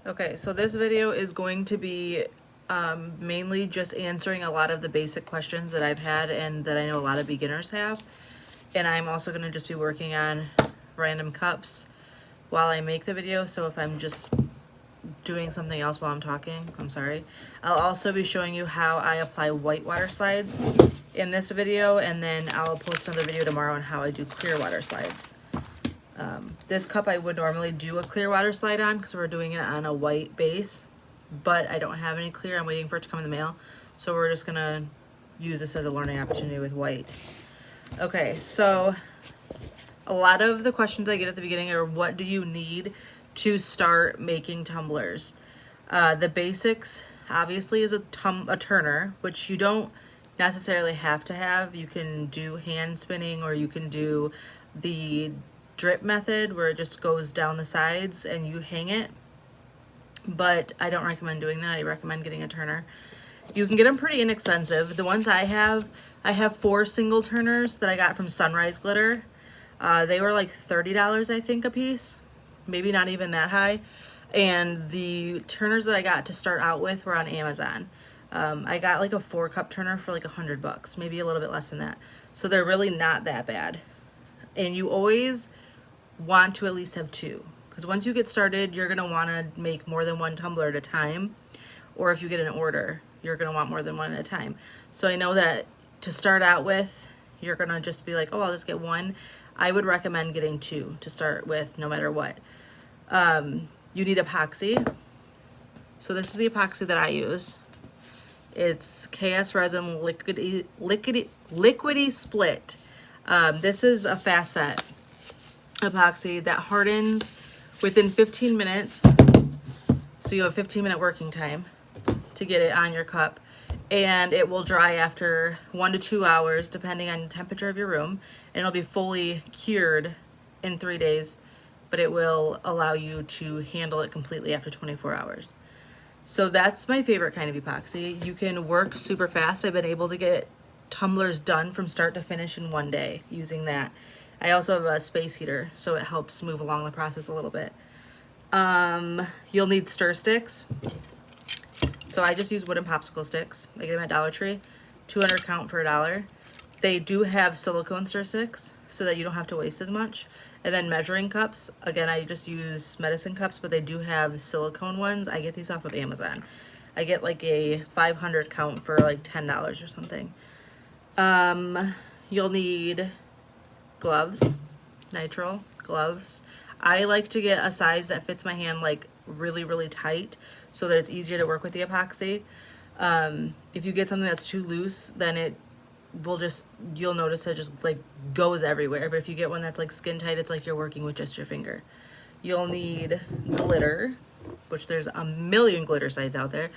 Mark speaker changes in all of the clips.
Speaker 1: Okay, so this video is going to be mainly just answering a lot of the basic questions that I've had and that I know a lot of beginners have. And I'm also going to just be working on random cups while I make the video. So if I'm just doing something else while I'm talking, I'm sorry. I'll also be showing you how I apply white water slides in this video, and then I'll post another video tomorrow on how I do clear water slides. This cup I would normally do a clear water slide on because we're doing it on a white base, but I don't have any clear. I'm waiting for it to come in the mail. So we're just gonna use this as a learning opportunity with white. Okay, so a lot of the questions I get at the beginning are, what do you need to start making tumblers? The basics obviously is a turner, which you don't necessarily have to have. You can do hand spinning, or you can do the drip method where it just goes down the sides and you hang it, but I don't recommend doing that. I recommend getting a turner. You can get them pretty inexpensive. The ones I have 4 single turners that I got from Sunrise Glitter. They were like $30 I think a piece, maybe not even that high. And the turners that I got to start out with were on Amazon. I got like a 4-cup turner for like $100, maybe a little bit less than that. So they're really not that bad. And you always want to at least have 2, because once you get started, you're gonna want to make more than 1 tumbler at a time, or if you get an order, you're gonna want more than 1 at a time. So I know that to start out with, you're gonna just be like, oh, I'll just get 1. I would recommend getting 2 to start with, no matter what. You need epoxy. So this is the epoxy that I use. It's KS Resin Liquidy Split. This is a fast set epoxy that hardens within 15 minutes. So you have a 15-minute working time to get it on your cup. And it will dry after 1 to 2 hours, depending on the temperature of your room. And it'll be fully cured in 3 days, but it will allow you to handle it completely after 24 hours. So that's my favorite kind of epoxy. You can work super fast. I've been able to get tumblers done from start to finish in 1 day using that. I also have a space heater, so it helps move along the process a little bit. You'll need stir sticks. So I just use wooden popsicle sticks. I get them at Dollar Tree, 200 count for $1. They do have silicone stir sticks so that you don't have to waste as much. And then measuring cups. Again, I just use medicine cups, but they do have silicone ones. I get these off of Amazon. I get like a 500 count for like $10 or something. You'll need gloves, nitrile gloves. I like to get a size that fits my hand like really, really tight so that it's easier to work with the epoxy. If you get something that's too loose, then it will just, you'll notice it just like goes everywhere. But if you get one that's like skin tight, it's like you're working with just your finger. You'll need glitter, which there's a million glitter sites out there.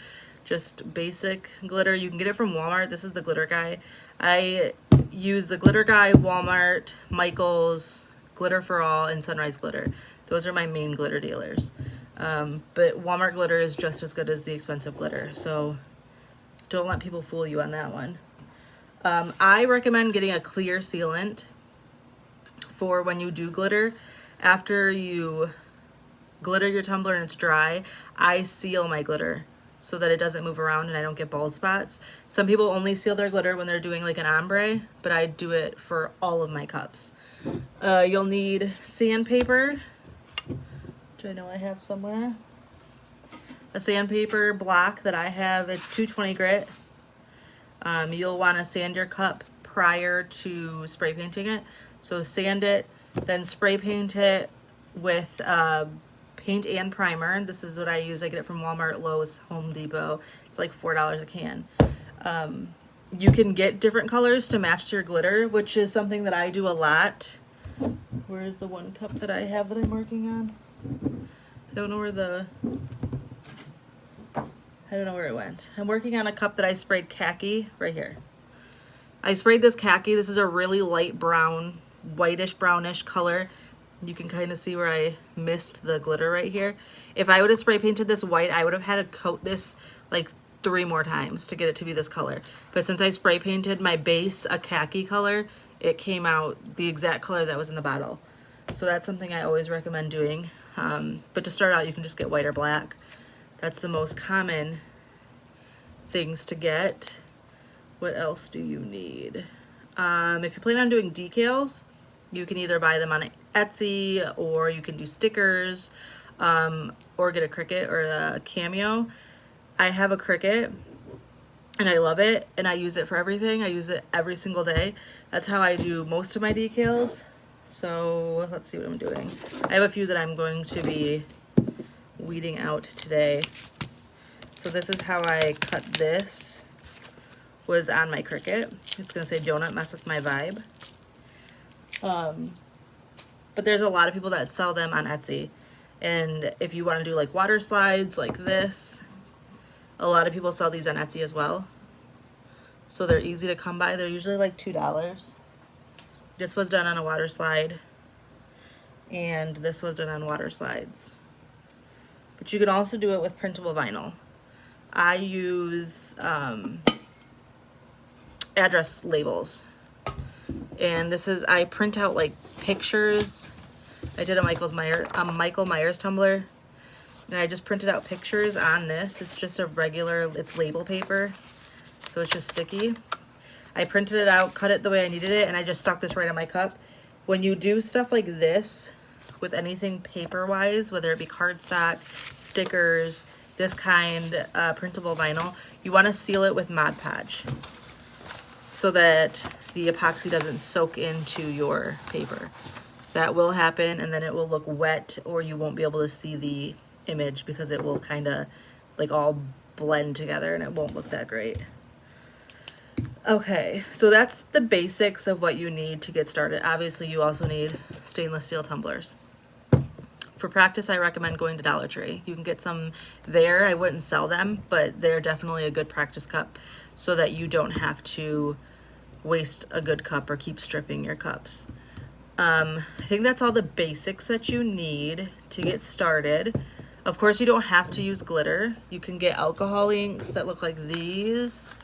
Speaker 1: Just basic glitter. You can get it from Walmart. This is the Glitter Guy. I use the Glitter Guy, Walmart, Michaels, Glitter for All, and Sunrise Glitter. Those are my main glitter dealers. But Walmart glitter is just as good as the expensive glitter, so don't let people fool you on that one. I recommend getting a clear sealant for when you do glitter. After you glitter your tumbler and it's dry, I seal my glitter so that it doesn't move around and I don't get bald spots. Some people only seal their glitter when they're doing like an ombre, but I do it for all of my cups. You'll need sandpaper, which I know I have somewhere. A sandpaper block that I have, it's 220 grit. You'll want to sand your cup prior to spray painting it. So sand it, then spray paint it with paint and primer. This is what I use. I get it from Walmart, Lowe's, Home Depot. It's like $4 a can. You can get different colors to match to your glitter, which is something that I do a lot. Where's the one cup that I have that I'm working on? I don't know where it went. I'm working on a cup that I sprayed khaki right here. I sprayed this khaki. This is a really light brown, whitish brownish color. You can kind of see where I missed the glitter right here. If I would have spray painted this white, I would have had to coat this like 3 more times to get it to be this color. But since I spray painted my base a khaki color, it came out the exact color that was in the bottle. So that's something I always recommend doing. But to start out, you can just get white or black. That's the most common things to get. What else do you need? If you plan on doing decals, you can either buy them on Etsy, or you can do stickers, or get a Cricut or a Cameo. I have a Cricut and I love it, and I use it for everything. I use it every single day. That's how I do most of my decals. So let's see what I'm doing. I have a few that I'm going to be weeding out today. So this is how I cut this, was on my Cricut. It's gonna say "Don't mess with my vibe." But there's a lot of people that sell them on Etsy. And if you want to do like water slides like this, a lot of people sell these on Etsy as well. So they're easy to come by. They're usually like $2. This was done on a water slide, and this was done on water slides. But you can also do it with printable vinyl. I use address labels. And this is, I print out like pictures. I did a Michael Myers tumbler, and I just printed out pictures on this. It's just a regular, it's label paper, so it's just sticky. I printed it out, cut it the way I needed it, and I just stuck this right on my cup. When you do stuff like this with anything paper-wise, whether it be cardstock, stickers, this kind, printable vinyl, you want to seal it with Mod Podge so that the epoxy doesn't soak into your paper. That will happen, and then it will look wet, or you won't be able to see the image because it will kind of like all blend together and it won't look that great. Okay, so that's the basics of what you need to get started. Obviously, you also need stainless steel tumblers. For practice, I recommend going to Dollar Tree. You can get some there. I wouldn't sell them, but they're definitely a good practice cup so that you don't have to waste a good cup or keep stripping your cups. I think that's all the basics that you need to get started. Of course, you don't have to use glitter. You can get alcohol inks that look like these.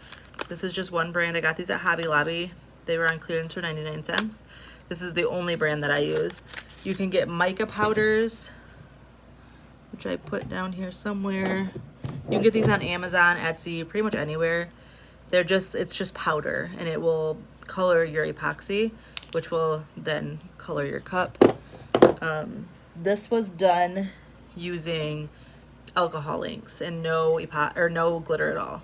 Speaker 1: This is just one brand. I got these at Hobby Lobby. They were on clearance for 99 cents. This is the only brand that I use. You can get mica powders, which I put down here somewhere. You can get these on Amazon, Etsy, pretty much anywhere. It's just powder, and it will color your epoxy, which will then color your cup. This was done using alcohol inks and no glitter at all.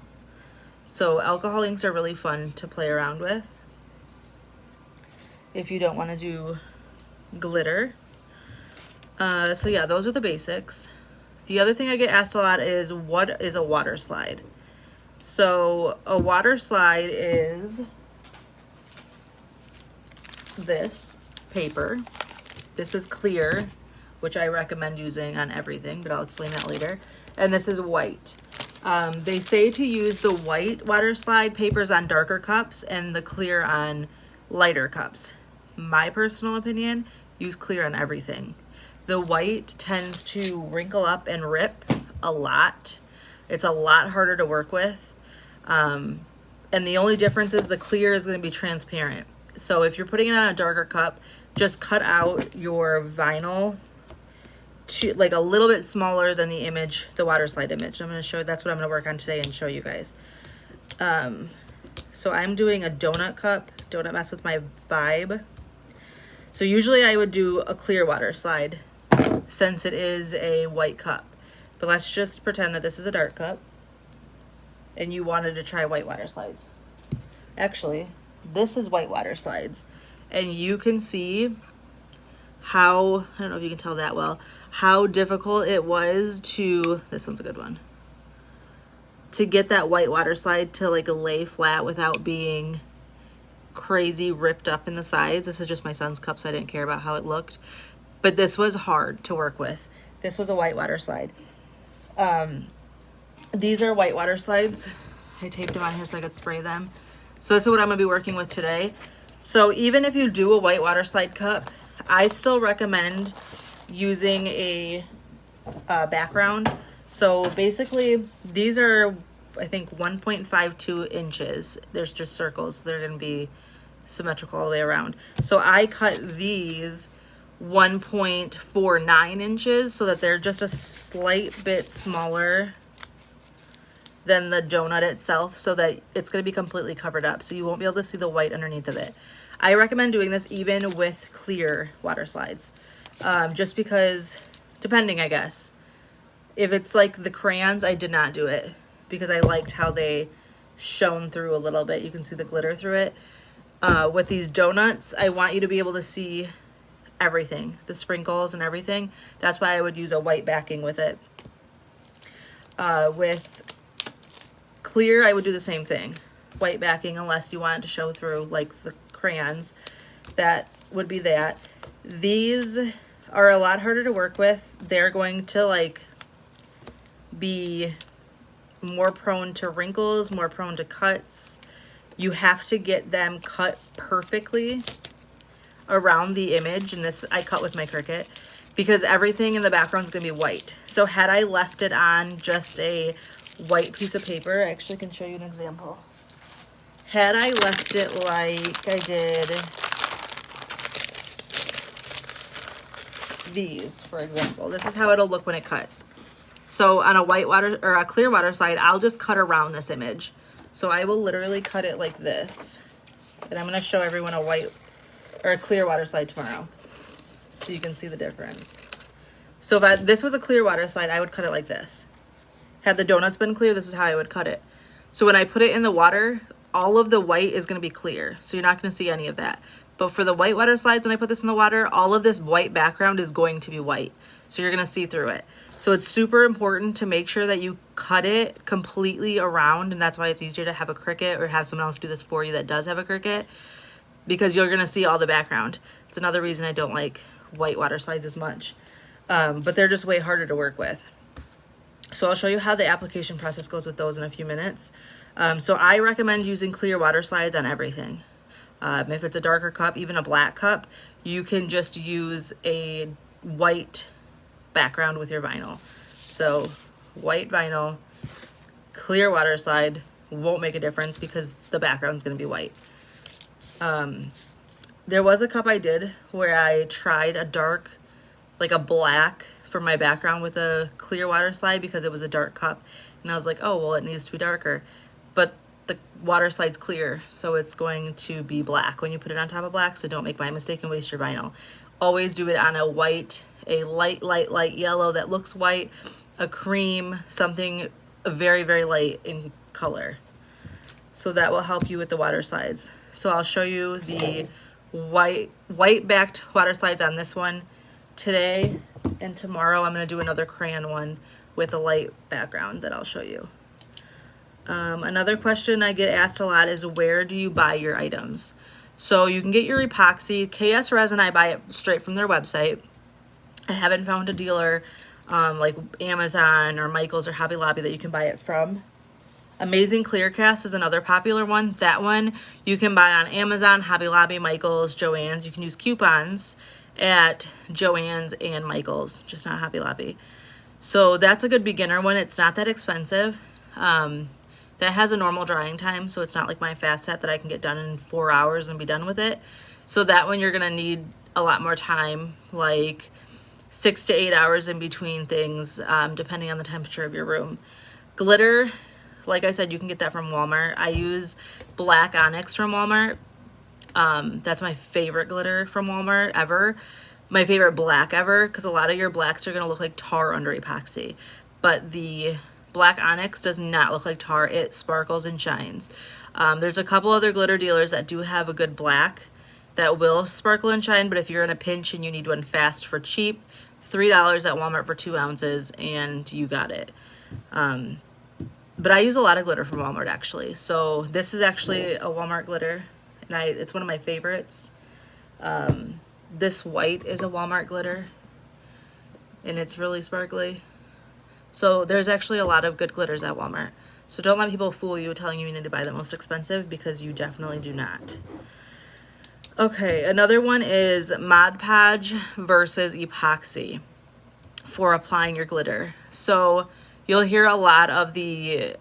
Speaker 1: So alcohol inks are really fun to play around with if you don't want to do glitter. So yeah, those are the basics. The other thing I get asked a lot is, what is a water slide? So a water slide is this paper. This is clear, which I recommend using on everything, but I'll explain that later. And this is white. They say to use the white water slide papers on darker cups and the clear on lighter cups. My personal opinion, use clear on everything. The white tends to wrinkle up and rip a lot. It's a lot harder to work with. And the only difference is the clear is going to be transparent. So if you're putting it on a darker cup, just cut out your vinyl to like a little bit smaller than the image, the water slide image. I'm going to show, that's what I'm going to work on today and show you guys. So I'm doing a donut cup. Don't mess with my vibe. So usually I would do a clear water slide since it is a white cup. But let's just pretend that this is a dark cup and you wanted to try white water slides. Actually, this is white water slides. And you can see how, I don't know if you can tell that well, how difficult it was to, this one's a good one, to get that white water slide to like lay flat without being crazy ripped up in the sides. This is just my son's cup, so I didn't care about how it looked. But this was hard to work with. This was a white water slide. These are white water slides. I taped them on here so I could spray them. So this is what I'm gonna be working with today. So even if you do a white water slide cup, I still recommend using a background. So basically these are, I think, 1.52 inches. There's just circles, so they're gonna be symmetrical all the way around. So I cut these 1.49 inches, so that they're just a slight bit smaller than the donut itself, so that it's going to be completely covered up, so you won't be able to see the white underneath of it. I recommend doing this even with clear water slides, just because, depending, I guess. If it's like the crayons, I did not do it because I liked how they shone through a little bit. You can see the glitter through it. With these donuts, I want you to be able to see everything, the sprinkles and everything. That's why I would use a white backing with it. With clear, I would do the same thing. White backing, unless you want it to show through like the crayons. That would be that. These are a lot harder to work with. They're going to like be more prone to wrinkles, more prone to cuts. You have to get them cut perfectly around the image, and this I cut with my Cricut, because everything in the background is going to be white. So had I left it on just a white piece of paper, I actually can show you an example. Had I left it like I did these, for example, this is how it'll look when it cuts. So on a white water or a clear water slide, I'll just cut around this image. So I will literally cut it like this. And I'm going to show everyone a white or a clear water slide tomorrow, so you can see the difference. So if this was a clear water slide, I would cut it like this. Had the donuts been clear, this is how I would cut it. So when I put it in the water, all of the white is going to be clear. So you're not going to see any of that. But for the white water slides, when I put this in the water, all of this white background is going to be white. So you're going to see through it. So it's super important to make sure that you cut it completely around. And that's why it's easier to have a Cricut or have someone else do this for you that does have a Cricut, because you're going to see all the background. It's another reason I don't like white water slides as much. But they're just way harder to work with. So I'll show you how the application process goes with those in a few minutes. So I recommend using clear water slides on everything. If it's a darker cup, even a black cup, you can just use a white background with your vinyl. So white vinyl, clear water slide won't make a difference because the background's going to be white. There was a cup I did where I tried a dark, like a black for my background with a clear water slide because it was a dark cup. And I was like, oh, well, it needs to be darker. But the water slide's clear, so it's going to be black when you put it on top of black. So don't make my mistake and waste your vinyl. Always do it on a white, a light yellow that looks white, a cream, something very, very light in color. So that will help you with the water slides. So I'll show you the white backed water slides on this one today, and tomorrow I'm going to do another crayon one with a light background that I'll show you. Another question I get asked a lot is, where do you buy your items? So you can get your epoxy. KS Resin, I buy it straight from their website. I haven't found a dealer like Amazon or Michael's or Hobby Lobby that you can buy it from. Amazing Clear Cast is another popular one. That one you can buy on Amazon, Hobby Lobby, Michael's, Joann's. You can use coupons at Joann's and Michael's, just not Hobby Lobby. So that's a good beginner one. It's not that expensive. That has a normal drying time, so it's not like my fast set that I can get done in 4 hours and be done with it. So that one you're gonna need a lot more time, like 6 to 8 hours in between things, depending on the temperature of your room. Glitter, like I said, you can get that from Walmart. I use black onyx from Walmart. That's my favorite glitter from Walmart ever. My favorite black ever, because a lot of your blacks are gonna look like tar under epoxy. But the black onyx does not look like tar. It sparkles and shines. There's a couple other glitter dealers that do have a good black that will sparkle and shine, but if you're in a pinch and you need one fast for cheap, $3 at Walmart for 2 ounces and you got it. But I use a lot of glitter from Walmart actually. So this is actually a Walmart glitter, and it's one of my favorites. This white is a Walmart glitter, and it's really sparkly. So there's actually a lot of good glitters at Walmart. So don't let people fool you telling you need to buy the most expensive, because you definitely do not. Okay, another one is Mod Podge versus epoxy for applying your glitter. So you'll hear a lot of the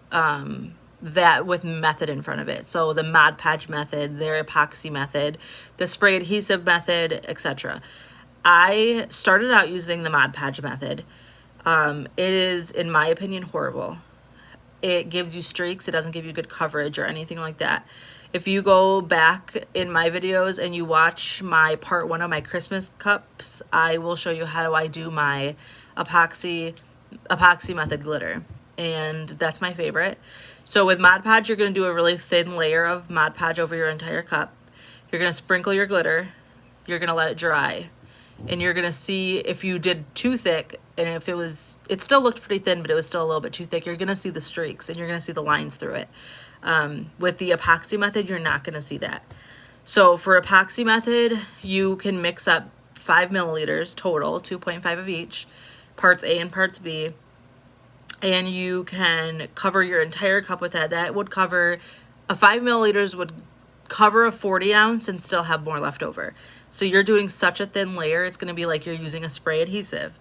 Speaker 1: that with method in front of it. So the Mod Podge method, their epoxy method, the spray adhesive method, etc. I started out using the Mod Podge method. It is, in my opinion, horrible. It gives you streaks. It doesn't give you good coverage or anything like that. If you go back in my videos and you watch my part 1 of my Christmas cups, I will show you how I do my epoxy method glitter. And that's my favorite. So with Mod Podge, you're going to do a really thin layer of Mod Podge over your entire cup. You're going to sprinkle your glitter. You're going to let it dry. And you're going to see if you did too thick, and if it still looked pretty thin, but it was still a little bit too thick, you're going to see the streaks and you're going to see the lines through it. With the epoxy method, you're not going to see that. So for epoxy method, you can mix up 5 milliliters total, 2.5 of each, parts A and parts B, and you can cover your entire cup with that. That would cover, 5 milliliters would cover a 40 ounce and still have more left over. So you're doing such a thin layer, it's going to be like you're using a spray adhesive.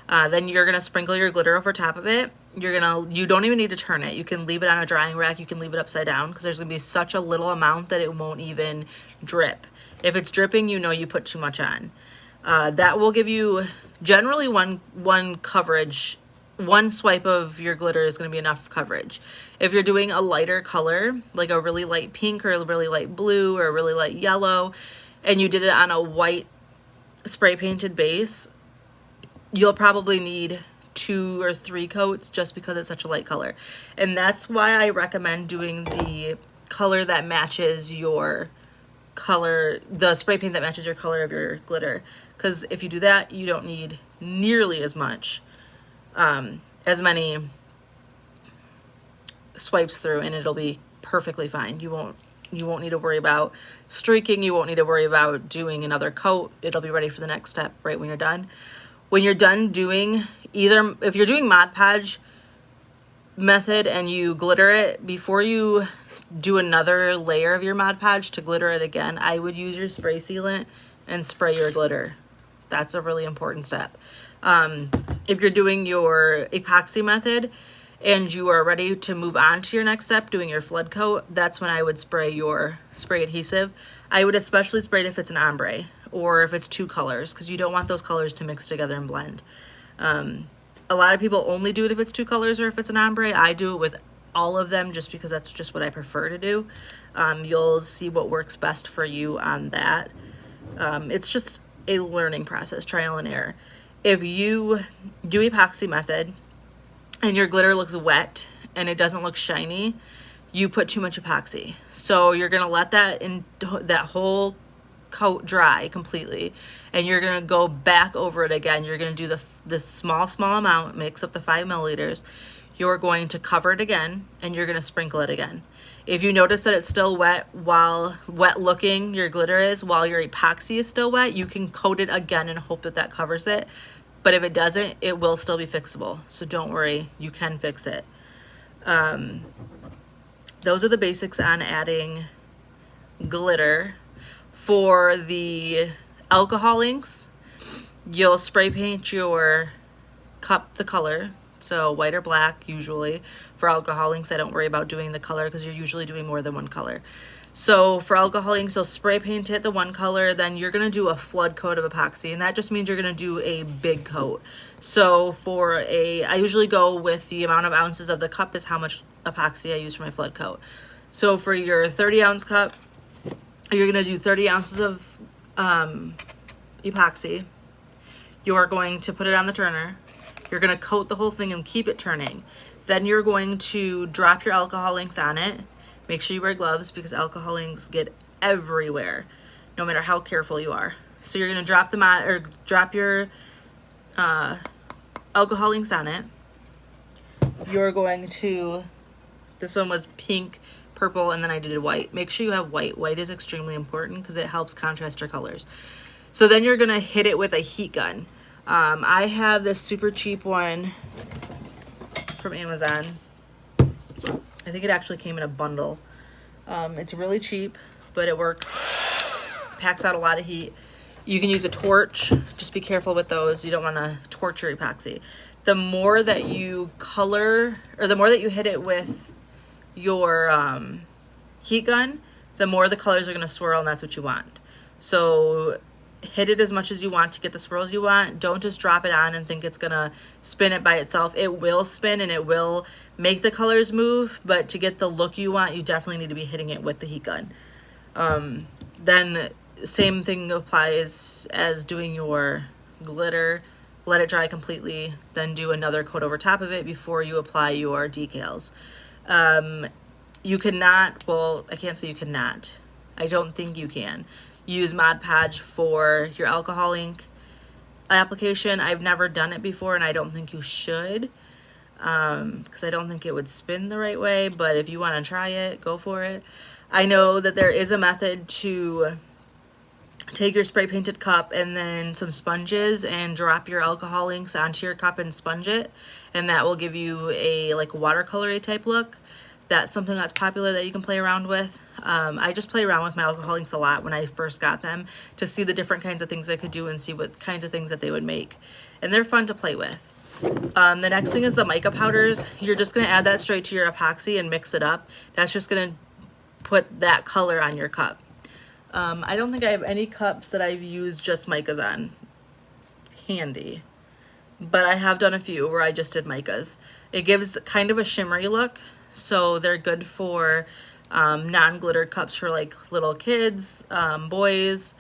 Speaker 1: Then you're going to sprinkle your glitter over top of it. You don't even need to turn it. You can leave it on a drying rack. You can leave it upside down because there's going to be such a little amount that it won't even drip. If it's dripping, you know you put too much on. That will give you generally one coverage. One swipe of your glitter is going to be enough coverage. If you're doing a lighter color, like a really light pink or a really light blue or a really light yellow, and you did it on a white spray painted base, you'll probably need 2 or 3 coats just because it's such a light color. And that's why I recommend doing the color that matches your color, the spray paint that matches your color of your glitter. Because if you do that, you don't need nearly as many swipes through, and it'll be perfectly fine. You won't need to worry about streaking. You won't need to worry about doing another coat. It'll be ready for the next step right when you're done. When you're done doing if you're doing Mod Podge method and you glitter it, before you do another layer of your Mod Podge to glitter it again, I would use your spray sealant and spray your glitter. That's a really important step. If you're doing your epoxy method and you are ready to move on to your next step, doing your flood coat, that's when I would spray your spray adhesive. I would especially spray it if it's an ombre or if it's 2 colors, because you don't want those colors to mix together and blend. A lot of people only do it if it's 2 colors or if it's an ombre. I do it with all of them just because that's just what I prefer to do. You'll see what works best for you on that. It's just a learning process, trial and error. If you do epoxy method and your glitter looks wet and it doesn't look shiny, you put too much epoxy. So you're going to let that whole coat dry completely, and you're going to go back over it again. You're going to do the small amount, mix up the 5 milliliters. You're going to cover it again, and you're going to sprinkle it again. If you notice that it's still wet, while wet looking your glitter is, while your epoxy is still wet, you can coat it again and hope that covers it. But if it doesn't, it will still be fixable. So don't worry, you can fix it. Those are the basics on adding glitter. For the alcohol inks, you'll spray paint your cup the color, so white or black usually. For alcohol inks, I don't worry about doing the color because you're usually doing more than one color. So for alcohol inks, you'll spray paint it the one color, then you're going to do a flood coat of epoxy, and that just means you're going to do a big coat. So I usually go with the amount of ounces of the cup is how much epoxy I use for my flood coat. So for your 30-ounce cup, you're going to do 30 ounces of epoxy. You're going to put it on the turner. You're going to coat the whole thing and keep it turning. Then you're going to drop your alcohol inks on it. Make sure you wear gloves because alcohol inks get everywhere, no matter how careful you are. So you're going to drop your alcohol inks on it. You're going to, this one was pink, purple, and then I did white. Make sure you have white. White is extremely important because it helps contrast your colors. So then you're going to hit it with a heat gun. I have this super cheap one from Amazon. I think it actually came in a bundle. It's really cheap, but it works. Packs out a lot of heat. You can use a torch. Just be careful with those. You don't want to torch your epoxy. The more that you color, or the more that you hit it with your heat gun, the more the colors are going to swirl, and that's what you want. So hit it as much as you want to get the swirls you want. Don't just drop it on and think it's gonna spin it by itself. It will spin and it will make the colors move, but to get the look you want, you definitely need to be hitting it with the heat gun. Then same thing applies as doing your glitter. Let it dry completely, then do another coat over top of it before you apply your decals. You cannot, well, I can't say you cannot. I don't think you can use Mod Podge for your alcohol ink application. I've never done it before, and I don't think you should, because I don't think it would spin the right way, but if you want to try it, go for it. I know that there is a method to take your spray painted cup and then some sponges and drop your alcohol inks onto your cup and sponge it, and that will give you a like watercolory type look. That's something that's popular that you can play around with. I just play around with my alcohol inks a lot when I first got them to see the different kinds of things I could do and see what kinds of things that they would make. And they're fun to play with. The next thing is the mica powders. You're just gonna add that straight to your epoxy and mix it up. That's just gonna put that color on your cup. I don't think I have any cups that I've used just micas on handy, but I have done a few where I just did micas. It gives kind of a shimmery look, so they're good for non-glitter cups for like little kids, boys,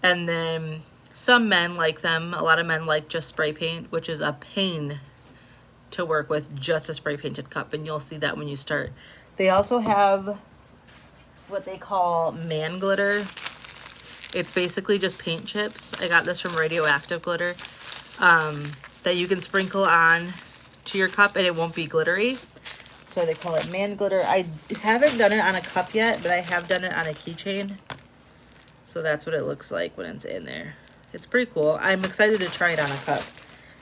Speaker 1: and then some men like them. A lot of men like just spray paint, which is a pain to work with, just a spray painted cup, and you'll see that when you start. They also have what they call man glitter. It's basically just paint chips. I got this from Radioactive Glitter, that you can sprinkle on to your cup and it won't be glittery. So they call it man glitter. I haven't done it on a cup yet, but I have done it on a keychain. So that's what it looks like when it's in there. It's pretty cool. I'm excited to try it on a cup.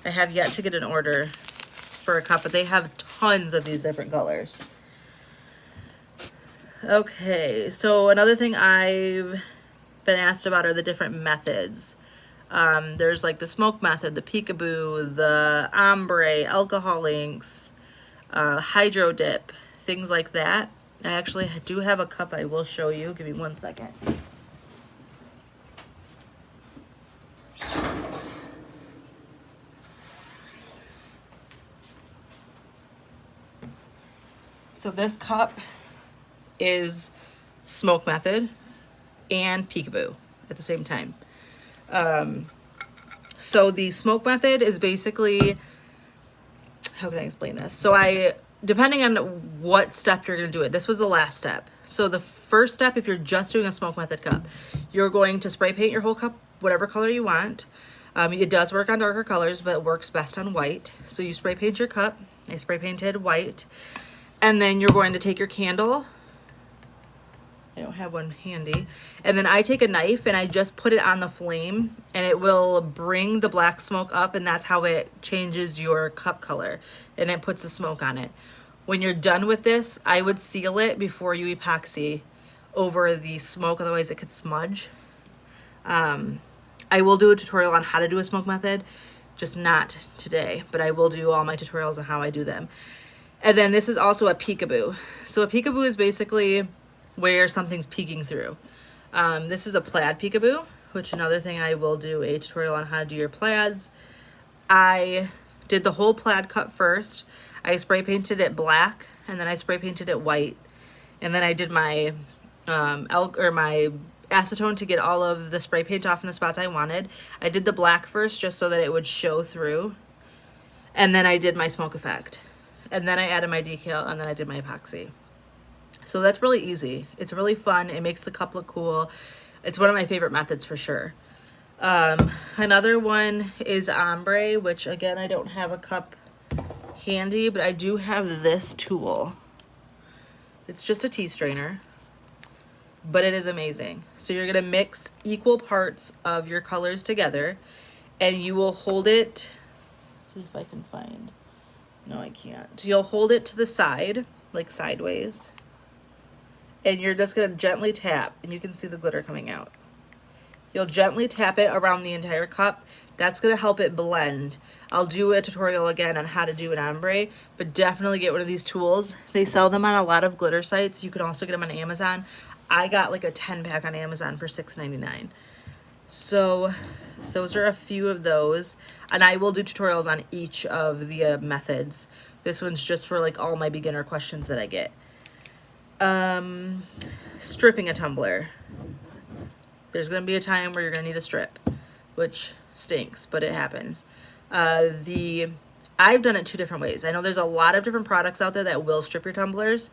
Speaker 1: I have yet to get an order for a cup, but they have tons of these different colors. Okay, so another thing I've been asked about are the different methods. There's like the smoke method, the peekaboo, the ombre, alcohol inks, hydro dip, things like that. I actually do have a cup I will show you. Give me 1 second. So this cup is smoke method and peekaboo at the same time. So the smoke method is basically, how can I explain this? So depending on what step you're going to do it, this was the last step. So the first step, if you're just doing a smoke method cup, you're going to spray paint your whole cup whatever color you want. It does work on darker colors, but it works best on white. So you spray paint your cup. I spray painted white. And then you're going to take your candle. I don't have one handy. And then I take a knife and I just put it on the flame and it will bring the black smoke up, and that's how it changes your cup color and it puts the smoke on it. When you're done with this, I would seal it before you epoxy over the smoke, otherwise it could smudge. I will do a tutorial on how to do a smoke method, just not today, but I will do all my tutorials on how I do them. And then this is also a peekaboo. So a peekaboo is basically where something's peeking through. This is a plaid peekaboo, which another thing I will do a tutorial on how to do your plaids. I did the whole plaid cut first. I spray painted it black and then I spray painted it white. And then I did my my acetone to get all of the spray paint off in the spots I wanted. I did the black first just so that it would show through. And then I did my smoke effect. And then I added my decal, and then I did my epoxy. So that's really easy. It's really fun. It makes the cup look cool. It's one of my favorite methods for sure. Another one is ombre, which again, I don't have a cup handy, but I do have this tool. It's just a tea strainer, but it is amazing. So you're gonna mix equal parts of your colors together, and you will hold it, let's see if I can find, no, I can't. You'll hold it to the side, like sideways, and you're just gonna gently tap, and you can see the glitter coming out. You'll gently tap it around the entire cup. That's gonna help it blend. I'll do a tutorial again on how to do an ombre, but definitely get one of these tools. They sell them on a lot of glitter sites. You can also get them on Amazon. I got like a 10-pack on Amazon for $6.99. So those are a few of those, and I will do tutorials on each of the methods. This one's just for like all my beginner questions that I get. Stripping a tumbler. There's going to be a time where you're going to need a strip, which stinks, but it happens. I've done it two different ways. I know there's a lot of different products out there that will strip your tumblers.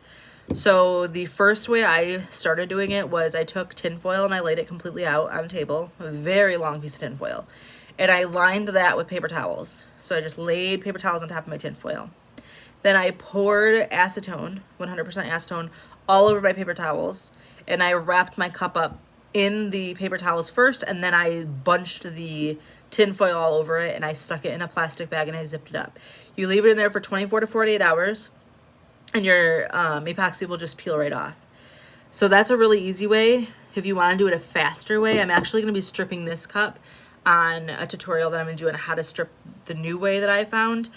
Speaker 1: So the first way I started doing it was I took tinfoil and I laid it completely out on the table, a very long piece of tinfoil, and I lined that with paper towels. So I just laid paper towels on top of my tinfoil. Then I poured acetone, 100% acetone, all over my paper towels, and I wrapped my cup up in the paper towels first, and then I bunched the tinfoil all over it, and I stuck it in a plastic bag and I zipped it up. You leave it in there for 24 to 48 hours, and your epoxy will just peel right off. So that's a really easy way. If you want to do it a faster way, I'm actually going to be stripping this cup on a tutorial that I'm going to do on how to strip the new way that I found.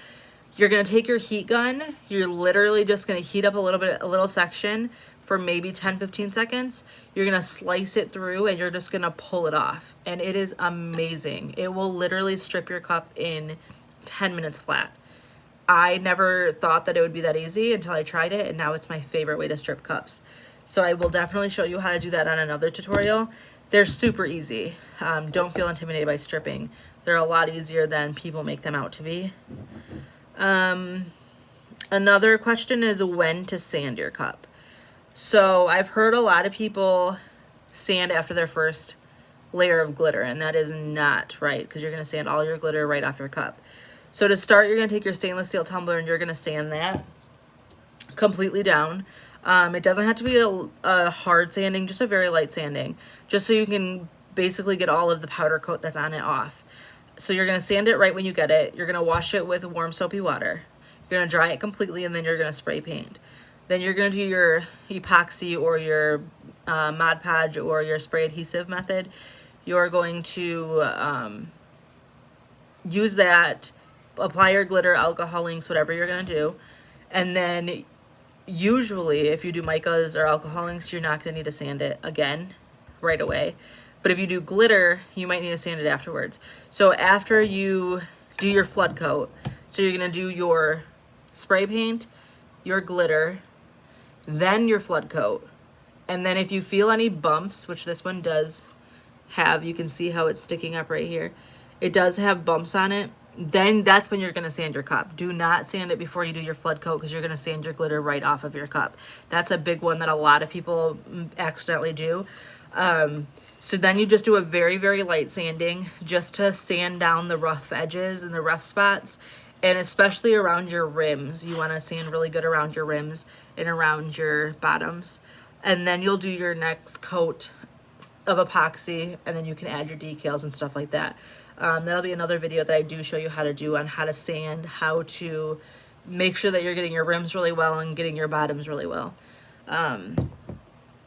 Speaker 1: You're going to take your heat gun. You're literally just going to heat up a little section for maybe 10-15 seconds. You're going to slice it through and you're just going to pull it off. And it is amazing. It will literally strip your cup in 10 minutes flat. I never thought that it would be that easy until I tried it, and now it's my favorite way to strip cups. So I will definitely show you how to do that on another tutorial. They're super easy. Don't feel intimidated by stripping. They're a lot easier than people make them out to be. Another question is when to sand your cup. So I've heard a lot of people sand after their first layer of glitter, and that is not right, because you're going to sand all your glitter right off your cup. So to start, you're going to take your stainless steel tumbler and you're going to sand that completely down. It doesn't have to be a hard sanding, just a very light sanding, just so you can basically get all of the powder coat that's on it off. So you're going to sand it right when you get it. You're going to wash it with warm soapy water. You're going to dry it completely, and then you're going to spray paint. Then you're going to do your epoxy or your Mod Podge or your spray adhesive method. You're going to use that, apply your glitter, alcohol inks, whatever you're going to do. And then usually if you do micas or alcohol inks, you're not going to need to sand it again right away. But if you do glitter, you might need to sand it afterwards. So after you do your flood coat, so you're going to do your spray paint, your glitter, then your flood coat. And then if you feel any bumps, which this one does have, you can see how it's sticking up right here. It does have bumps on it. Then that's when you're going to sand your cup. Do not sand it before you do your flood coat, because you're going to sand your glitter right off of your cup. That's a big one that a lot of people accidentally do. So then you just do a very, very light sanding just to sand down the rough edges and the rough spots, and especially around your rims. You want to sand really good around your rims and around your bottoms. And then you'll do your next coat of epoxy, and then you can add your decals and stuff like that. That'll be another video that I do show you how to do on how to sand, how to make sure that you're getting your rims really well and getting your bottoms really well.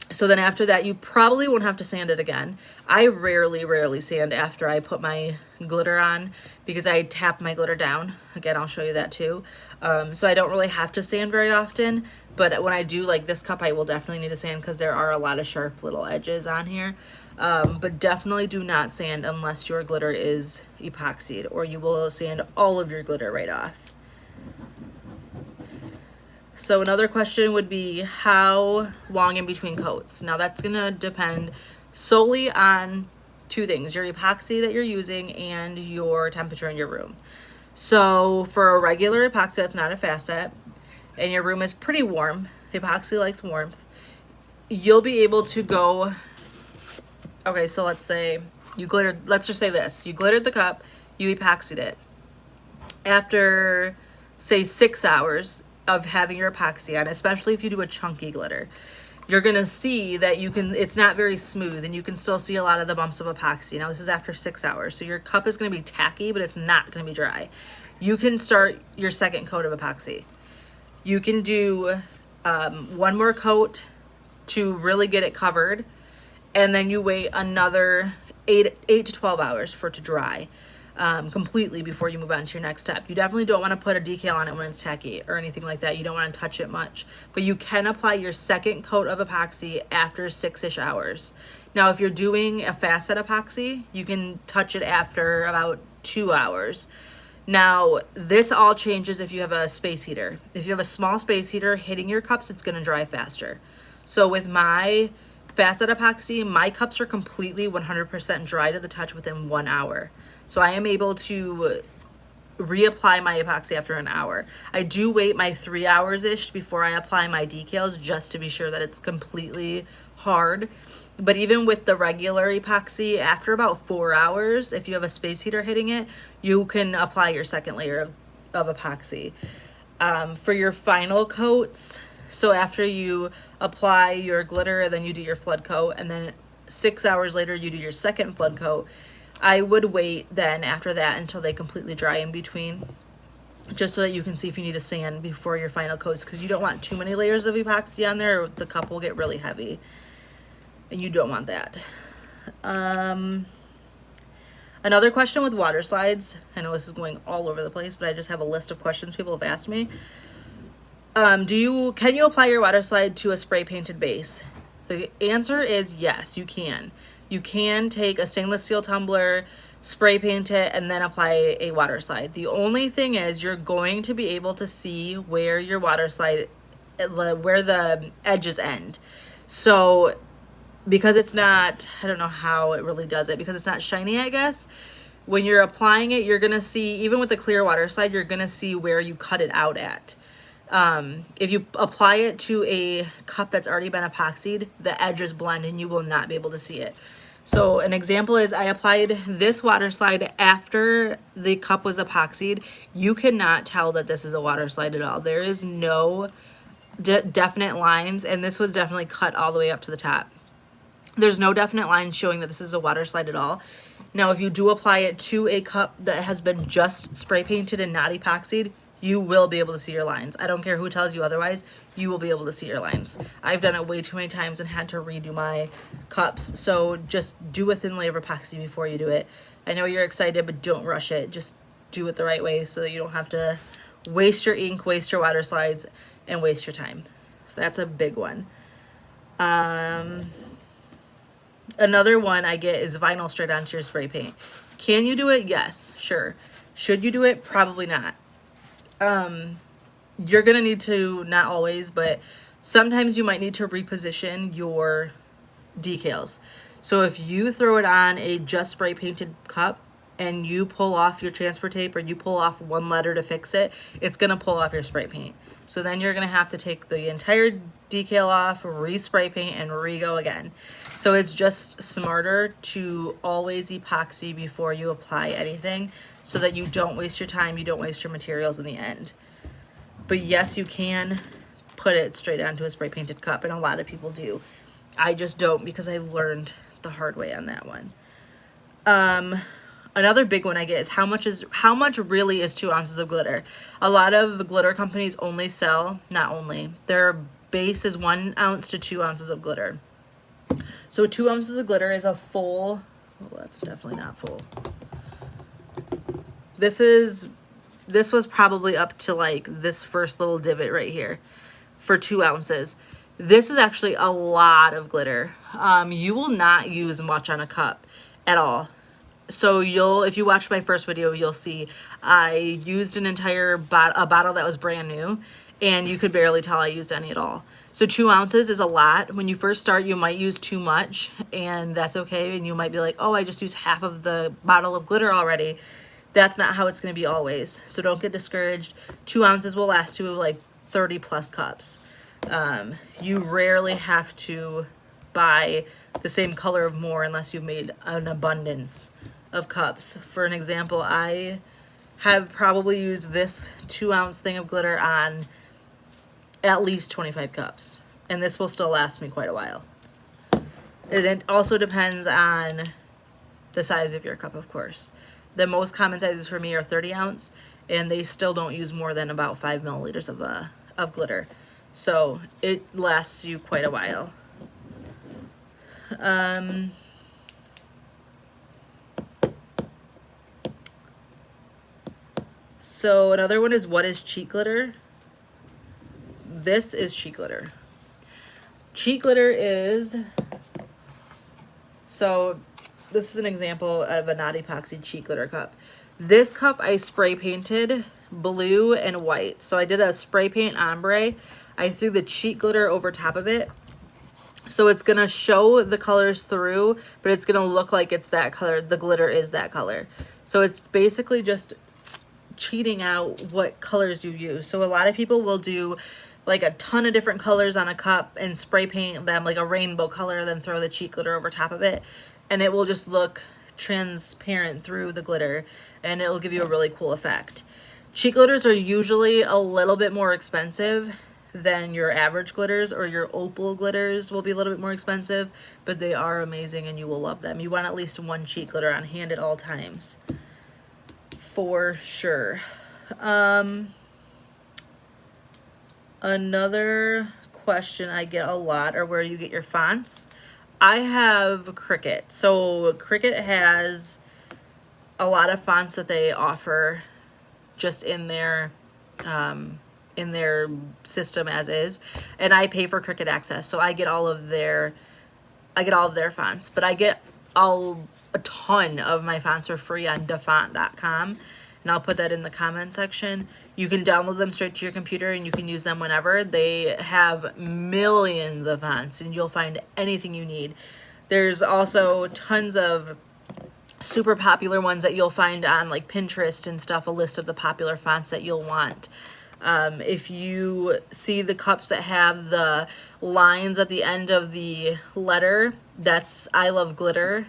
Speaker 1: So then after that, you probably won't have to sand it again. I rarely sand after I put my glitter on, because I tap my glitter down. Again, I'll show you that too. So I don't really have to sand very often, but when I do, like this cup, I will definitely need to sand because there are a lot of sharp little edges on here. But definitely do not sand unless your glitter is epoxied, or you will sand all of your glitter right off. So another question would be how long in between coats. Now that's gonna depend solely on two things: your epoxy that you're using and your temperature in your room. So for a regular epoxy that's not a fast set and your room is pretty warm, epoxy likes warmth, you'll be able to go, okay, so let's say you glittered, let's just say this, you glittered the cup, you epoxied it. After say 6 hours of having your epoxy on, especially if you do a chunky glitter, you're gonna see that it's not very smooth, and you can still see a lot of the bumps of epoxy. Now this is after 6 hours, so your cup is gonna be tacky, but it's not gonna be dry. You can start your second coat of epoxy. You can do one more coat to really get it covered, and then you wait another 8 to 12 hours for it to dry. completely before you move on to your next step. You definitely don't want to put a decal on it when it's tacky or anything like that. You don't want to touch it much, but you can apply your second coat of epoxy after 6-ish hours. Now, if you're doing a fast set epoxy, you can touch it after about 2 hours. Now, this all changes if you have a space heater. If you have a small space heater hitting your cups, it's going to dry faster. So with my fast set epoxy, my cups are completely 100% dry to the touch within 1 hour. So I am able to reapply my epoxy after an hour. I do wait my 3 hours-ish before I apply my decals just to be sure that it's completely hard. But even with the regular epoxy, after about 4 hours, if you have a space heater hitting it, you can apply your second layer of epoxy. For your final coats, so after you apply your glitter, then you do your flood coat, and then 6 hours later you do your second flood coat, I would wait then after that until they completely dry in between, just so that you can see if you need to sand before your final coats, because you don't want too many layers of epoxy on there, or the cup will get really heavy, and you don't want that. Another question with water slides, I know this is going all over the place, but I just have a list of questions people have asked me. Can you apply your water slide to a spray painted base? The answer is yes, you can. You can take a stainless steel tumbler, spray paint it, and then apply a water slide. The only thing is you're going to be able to see where your water slide, where the edges end. So because it's not, I don't know how it really does it, because it's not shiny, I guess. When you're applying it, you're going to see, even with the clear water slide, you're going to see where you cut it out at. If you apply it to a cup that's already been epoxied, the edges blend and you will not be able to see it. So an example is I applied this water slide after the cup was epoxied. You cannot tell that this is a water slide at all. There is no definite lines, and this was definitely cut all the way up to the top. There's no definite lines showing that this is a water slide at all. Now, if you do apply it to a cup that has been just spray painted and not epoxied, you will be able to see your lines. I don't care who tells you otherwise, you will be able to see your lines. I've done it way too many times and had to redo my cups. So just do a thin layer of epoxy before you do it. I know you're excited, but don't rush it. Just do it the right way so that you don't have to waste your ink, waste your water slides, and waste your time. So that's a big one. Another one I get is vinyl straight onto your spray paint. Can you do it? Yes, sure. Should you do it? Probably not. You're gonna need to, not always, but sometimes you might need to reposition your decals. So if you throw it on a just spray painted cup and you pull off your transfer tape, or you pull off one letter to fix it, it's gonna pull off your spray paint. So then you're gonna have to take the entire decal off, re-spray paint, and re-go again. So it's just smarter to always epoxy before you apply anything, so that you don't waste your time, you don't waste your materials in the end. But yes, you can put it straight onto a spray painted cup, and a lot of people do. I just don't, because I've learned the hard way on that one. Another big one I get is how much really is 2 ounces of glitter. A lot of glitter companies only sell, not only, their base is 1 ounce to 2 ounces of glitter. So 2 ounces of glitter is a full, well, that's definitely not full. This was probably up to like this first little divot right here for 2 ounces. This is actually a lot of glitter. You will not use much on a cup at all. So if you watch my first video, you'll see I used an entire bottle that was brand new, and you could barely tell I used any at all. So 2 ounces is a lot. When you first start, you might use too much, and that's okay. And you might be like, oh, I just used half of the bottle of glitter already. That's not how it's going to be always. So don't get discouraged. 2 ounces will last you like 30 plus cups. You rarely have to buy the same color of more unless you've made an abundance of cups. For an example, I have probably used this 2 ounce thing of glitter on at least 25 cups, and this will still last me quite a while. It also depends on the size of your cup, of course. The most common sizes for me are 30 ounce, and they still don't use more than about 5 milliliters of glitter. So it lasts you quite a while. So another one is, what is cheat glitter? This is cheat glitter. Cheat glitter is, so this is an example of a not epoxy cheat glitter cup. This cup I spray painted blue and white. So I did a spray paint ombre. I threw the cheat glitter over top of it. So it's gonna show the colors through, but it's gonna look like it's that color. The glitter is that color. So it's basically just cheating out what colors you use. So a lot of people will do like a ton of different colors on a cup and spray paint them like a rainbow color, then throw the cheat glitter over top of it, and it will just look transparent through the glitter, and it will give you a really cool effect. Cheat glitters are usually a little bit more expensive than your average glitters, or your opal glitters will be a little bit more expensive, but they are amazing and you will love them. You want at least one cheat glitter on hand at all times, for sure. Another question I get a lot are where you get your fonts. I have Cricut. So Cricut has a lot of fonts that they offer just in their system as is, and I pay for Cricut Access, so I get all of their fonts, but I get a ton of my fonts for free on dafont.com, and I'll put that in the comment section. You can download them straight to your computer and you can use them whenever. They have millions of fonts and you'll find anything you need. There's also tons of super popular ones that you'll find on like Pinterest and stuff, a list of the popular fonts that you'll want. If you see the cups that have the lines at the end of the letter, that's I Love Glitter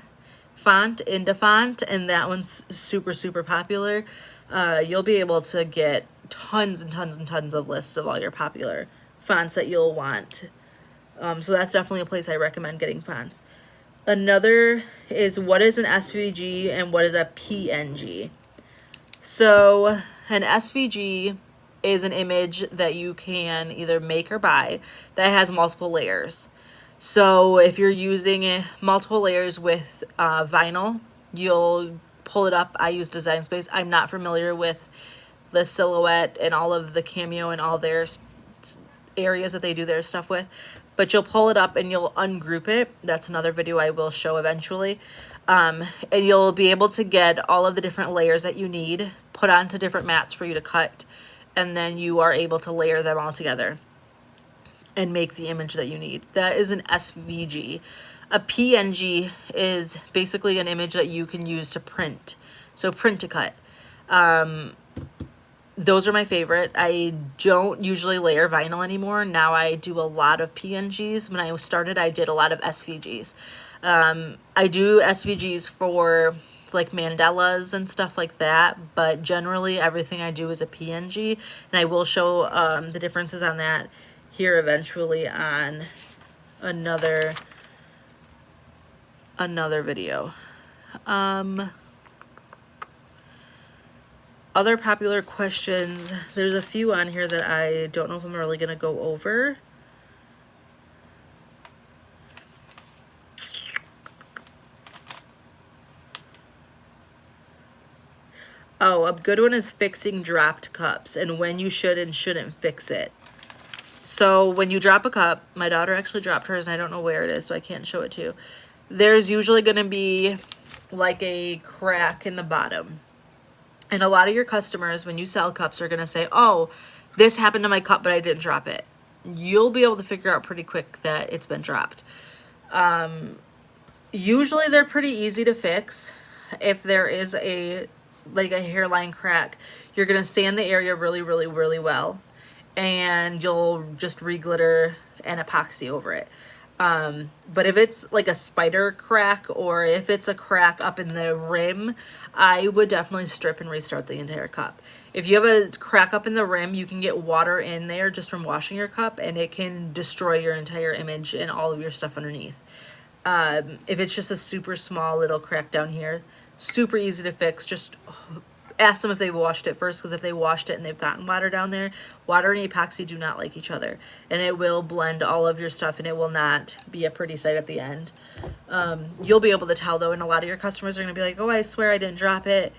Speaker 1: font in Dafont, and that one's super, super popular. You'll be able to get tons and tons and tons of lists of all your popular fonts that you'll want. So that's definitely a place I recommend getting fonts. Another is, what is an SVG and what is a PNG? So an SVG is an image that you can either make or buy that has multiple layers. So if you're using multiple layers with vinyl, you'll pull it up. I use Design Space. I'm not familiar with the Silhouette and all of the Cameo and all their areas that they do their stuff with, but you'll pull it up and you'll ungroup it. That's another video I will show eventually. And you'll be able to get all of the different layers that you need put onto different mats for you to cut, and then you are able to layer them all together and make the image that you need. That is an SVG. A PNG is basically an image that you can use to print. So print to cut. Those are my favorite. I don't usually layer vinyl anymore. Now I do a lot of PNGs. When I started, I did a lot of SVGs. I do SVGs for like mandalas and stuff like that, but generally everything I do is a PNG, and I will show the differences on that here eventually on another video. Other popular questions, there's a few on here that I don't know if I'm really gonna go over. Oh, a good one is fixing dropped cups and when you should and shouldn't fix it. So when you drop a cup, my daughter actually dropped hers and I don't know where it is, so I can't show it to you. There's usually going to be like a crack in the bottom. And a lot of your customers, when you sell cups, are going to say, oh, this happened to my cup, but I didn't drop it. You'll be able to figure out pretty quick that it's been dropped. Usually they're pretty easy to fix. If there is a hairline crack, you're going to sand the area really, really, really well. And you'll just re-glitter and epoxy over it. But if it's like a spider crack, or if it's a crack up in the rim, I would definitely strip and restart the entire cup. If you have a crack up in the rim, you can get water in there just from washing your cup, and it can destroy your entire image and all of your stuff underneath. If it's just a super small little crack down here, super easy to fix. Just ask them if they've washed it first, because if they washed it and they've gotten water down there, water and epoxy do not like each other, and it will blend all of your stuff and it will not be a pretty sight at the end. You'll be able to tell though, and a lot of your customers are going to be like, oh, I swear I didn't drop it.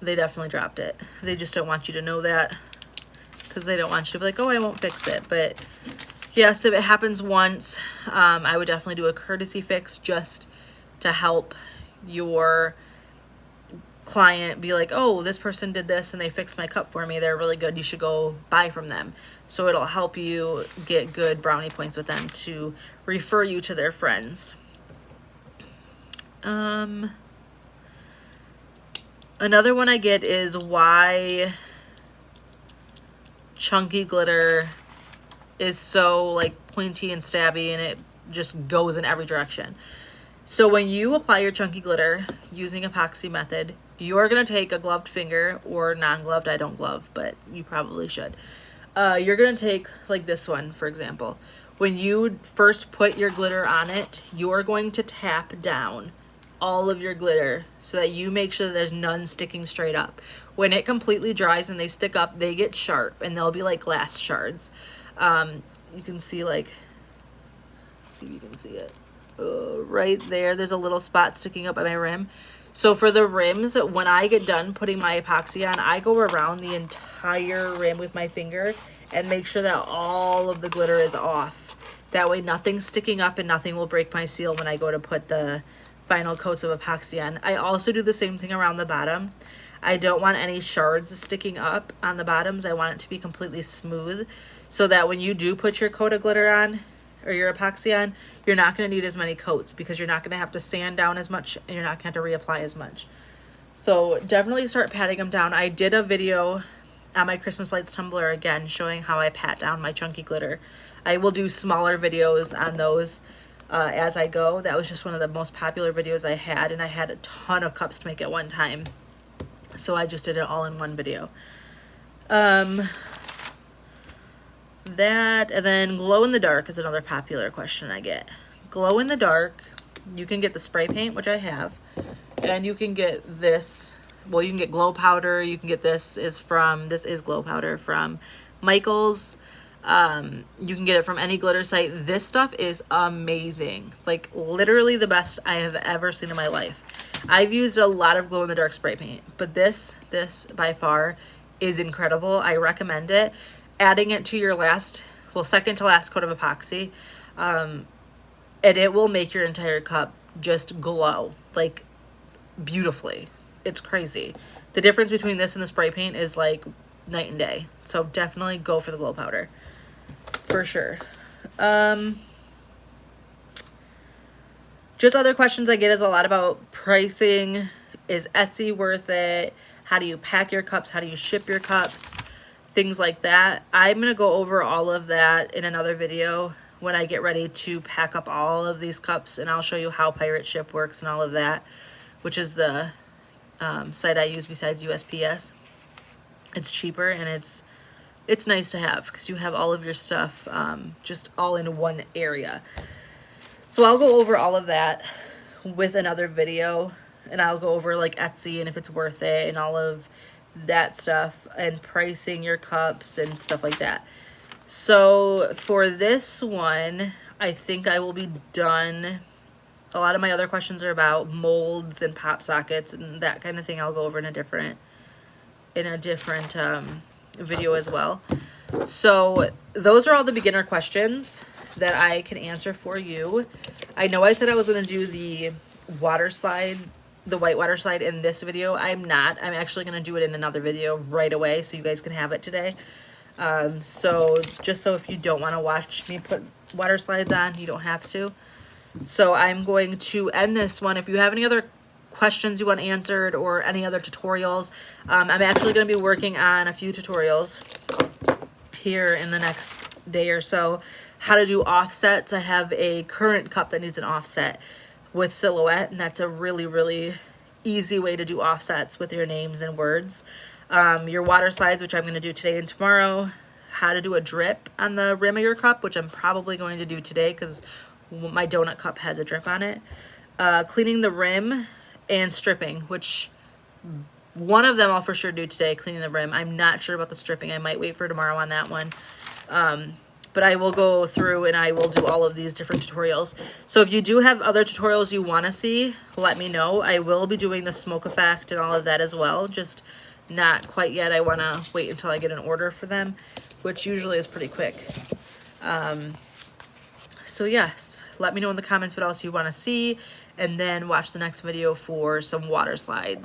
Speaker 1: they definitely dropped it. They just don't want you to know that because they don't want you to be like, oh, I won't fix it. But yes, if it happens once, I would definitely do a courtesy fix just to help your client be like, oh, this person did this and they fixed my cup for me. They're really good. You should go buy from them. So it'll help you get good brownie points with them to refer you to their friends. Another one I get is why chunky glitter is so like pointy and stabby and it just goes in every direction. So when you apply your chunky glitter using epoxy method, you're going to take a gloved finger or non-gloved. I don't glove, but you probably should. You're going to take like this one, for example. When you first put your glitter on it, you're going to tap down all of your glitter so that you make sure that there's none sticking straight up. When it completely dries and they stick up, they get sharp and they'll be like glass shards. You can see like, see if you can see it. Right there, there's a little spot sticking up at my rim. So for the rims, when I get done putting my epoxy on, I go around the entire rim with my finger and make sure that all of the glitter is off. That way nothing's sticking up and nothing will break my seal when I go to put the final coats of epoxy on. I also do the same thing around the bottom. I don't want any shards sticking up on the bottoms. I want it to be completely smooth so that when you do put your coat of glitter on or your epoxy on, you're not going to need as many coats because you're not going to have to sand down as much and you're not going to have to reapply as much. So definitely start patting them down. I did a video on my Christmas lights tumbler again showing how I pat down my chunky glitter. I will do smaller videos on those as I go. That was just one of the most popular videos I had, and I had a ton of cups to make at one time. So I just did it all in one video. That, and then glow in the dark is another popular question I get. Glow in the dark, you can get the spray paint, which I have, and you can get this, well, you can get glow powder. You can get this is glow powder from Michael's. You can get it from any glitter site. This stuff is amazing. Like literally the best I have ever seen in my life. I've used a lot of glow in the dark spray paint, but this by far is incredible. I recommend it. Adding it to your second to last coat of epoxy, and it will make your entire cup just glow like beautifully. It's crazy. The difference between this and the spray paint is like night and day. So definitely go for the glow powder for sure. Just other questions I get is a lot about pricing. Is Etsy worth it? How do you pack your cups? How do you ship your cups? Things like that. I'm going to go over all of that in another video when I get ready to pack up all of these cups, and I'll show you how Pirate Ship works and all of that, which is the site I use besides USPS. It's cheaper and it's nice to have because you have all of your stuff just all in one area. So I'll go over all of that with another video, and I'll go over like Etsy and if it's worth it and all of that stuff and pricing your cups and stuff like that. So for this one, I think I will be done. A lot of my other questions are about molds and pop sockets and that kind of thing. I'll go over in a different video as well. So those are all the beginner questions that I can answer for you. I know I said I was going to do the water slide, the white water slide in this video. I'm not. I'm actually going to do it in another video right away so you guys can have it today. So just so if you don't want to watch me put water slides on, you don't have to. So I'm going to end this one. If you have any other questions you want answered or any other tutorials, I'm actually going to be working on a few tutorials here in the next day or so. How to do offsets. I have a current cup that needs an offset with silhouette, and that's a really, really easy way to do offsets with your names and words. Your water slides, which I'm going to do today and tomorrow. How to do a drip on the rim of your cup, which I'm probably going to do today because my donut cup has a drip on it. Cleaning the rim and stripping, which one of them I'll for sure do today, cleaning the rim. I'm not sure about the stripping. I might wait for tomorrow on that one. but I will go through and I will do all of these different tutorials. So if you do have other tutorials you want to see, let me know. I will be doing the smoke effect and all of that as well, just not quite yet. I want to wait until I get an order for them, which usually is pretty quick. So yes, let me know in the comments what else you want to see, and then watch the next video for some water slides.